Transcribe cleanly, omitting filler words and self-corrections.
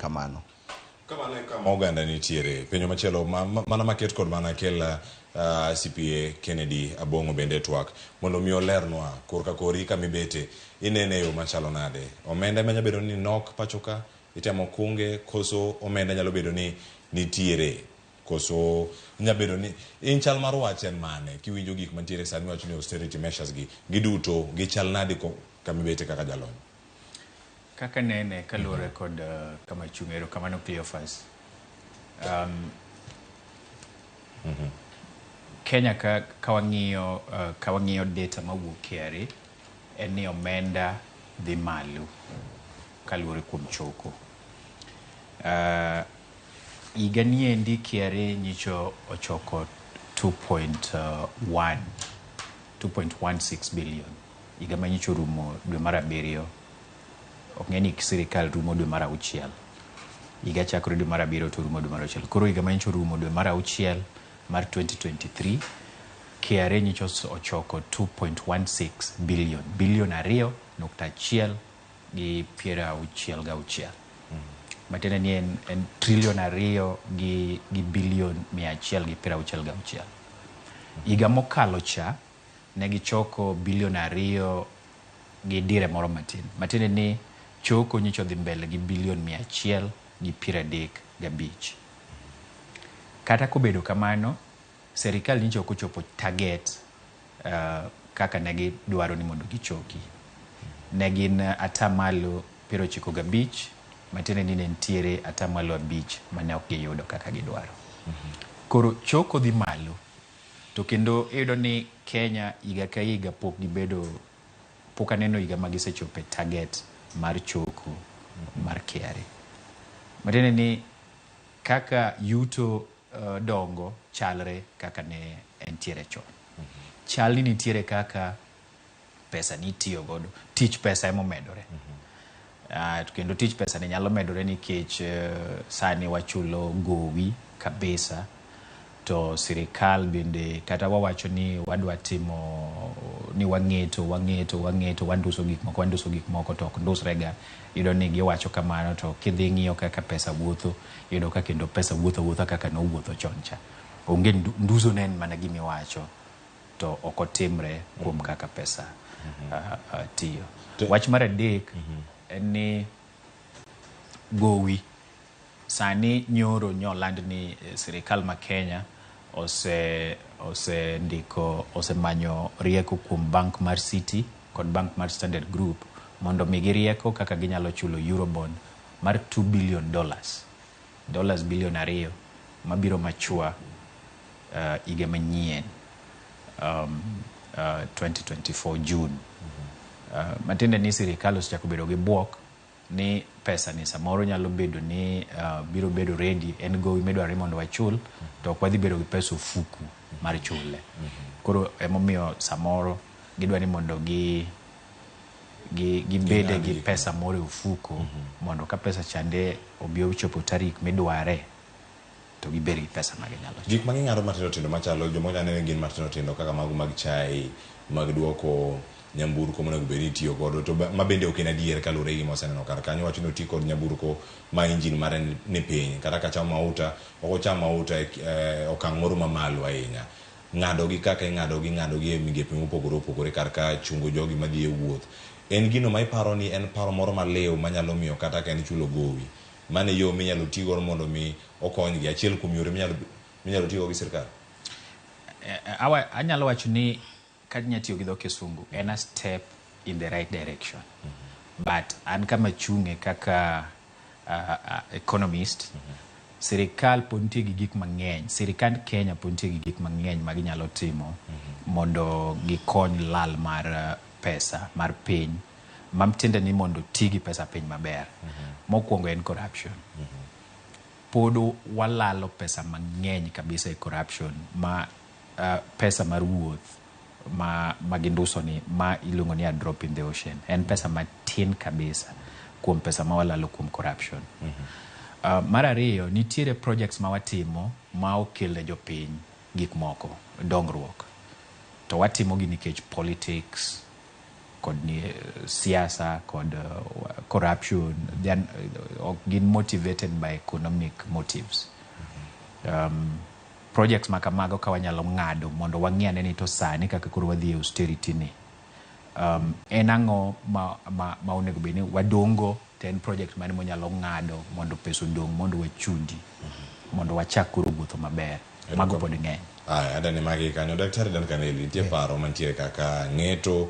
kamano. Oganda nitiere penyo machielo mana maket kod mana kel CPA Kennedy Abong'o bende twak mondo mi olernwa korka kori kamibete inene yo machalo nade omenda manya bedo ni nok pachoka itemo kunge koso omenda nyalo bedo ni nitiere koso nya bedo ni in chal mar wach en mane kiwinjo gik mantiere sani wacho ni austerity measures gi duto gi chal nade kamibete kaka jalony kaka nene kaluwore kod kama chungero kamano Cleophas Kenya ka wang'iyo data mawuok KRA en ni omenda dhi malo kaluwore kuom choko higa niendi KRA nyicho ochoko 2.16 billion higa manyicho rumo dwe mar 7 okng'eni sirkal rumo dwe mar 6 higa chakore dwe mar 7 to rumo dwe mar 6 koro higa manyicho rumo dwe mar 6 mar 2023 KRA nyicho ochoko 2.16 billion billion 2.1 gi 66 matiende ni en trillion 2 gi billion 166 higa mokalo cha ne gichoko billion 2 gi dire moro matin matiende ni choko nyicho dhi mbele gi billion 135 kata kobedo kamano serikal nyicho ok ochopo target kaka negi dwaro ni mondo gichoki ne gin atamalo 95 matiende ni nentiere atamalo 5 mane ok giyudo kaka gidwaro koro choko dhi malo to kendo iyudo ni Kenya higa ka higa pok aneno higa magisechope target mar choko mar KRA matiende ni kaka yuto dongo chalre kaka ne entiere chon chal ni nitiere kaka pesa nitiyo godo tich pesa emo medore kendo tich pesa ne nyalo medore nikech sani wachulo gowi kabisa to sirkal bende kata wawacho ni wadwa timo ni wang'eto wanduso gik moko to ok ndusrega yudo ni giwacho kamano to kidhi ng'iyo kaka pesa wuotho yudo ka kendo pesa wuotho kaka no wuotho choncha onge nduso nen mana gimiwacho to ok otimre kuom kaka pesa tiyo wach mar adek en ni gowi sani nyoro nyoland ni sirkal ma Kenya osemanyo rieko kuom bank mar City kod bank mar Standard Group mondo migi rieko kaka ginyalo chulo Eurobond mar $2 billion dollars billion 2 mabiro machua higa manyien 2024 June matiende ni sirkal osechako bedo gi buok ni pesa ni samoro nyalo bedo ni biro bedo ready en gowi medwaro mondo wachul to ok wadhi bedo gi pesa ofuku mar chule koro emomiyo samoro gidwa ni mondo gibede gi pesa moro ofuku mondo ka pesa chande obio chopo tarik midware to gibedi gi pesa maginyalo gik mang'ado matindo tindo machalo jomonyane ne gin matindo tindo kaka mago mag chai mag duoko nyamburko monego bed ni tiyo godo to mabende ok en adier kalure gi moseneno kar kanyo wacho ni oti kod nyamburko ma injin mare ni piny kata ka chamo mauta ok ocham mauta okang' moro mamalo ahinya ng'ado gi kaka ng'ado gi e migepe mopogore kar ka chungo jogi madhi e wuoth en gino ma iparo ni en paro moro maliw manyalo miyo kata ka en chulo gowi mane yo minyalo tigo mondo mi okony gi achiel kuom yore minyalo tigo gi sirkal anyalo wacho ni kanya tiyo gi dho kisungu en a step in the right direction but an kama chunge kaka economist sirkal pod nitie gi gik mang'eny sirkand Kenya pod nitie gi gik mang'eny ma ginyalo timo mondo gikony lal mar pesa mar piny mamtiende ni mondo tigi pesa piny maber mokwongo en corruption pod walalo pesa mang'eny kabisa e corruption ma pesa mar wuoth ma ginduso ni ma iluongo ni a drop in the ocean en pesa matin kabisa kuom pesa ma walalo kuom corruption mar ariyo nitiere projects ma watimo ma okele jopiny gik moko dongruok to watimo gi nikech politics kod siasa kod corruption, then gin motivated by economic motives. Projects makamago ka wanyalo ng'ado mondo wang'iyane ni to sani kaka koro wadhi austerity ni. En ang'o ma onego bed ni wadongo ten project mane monyalo ng'ado mondo pesa odong mondo wachundi mondo wachak koro wuotho maber. Mago pod ng'eny. Adani magi kanyo Daktari Dan Kaneli, nitie paro mantiere kaka ng'eto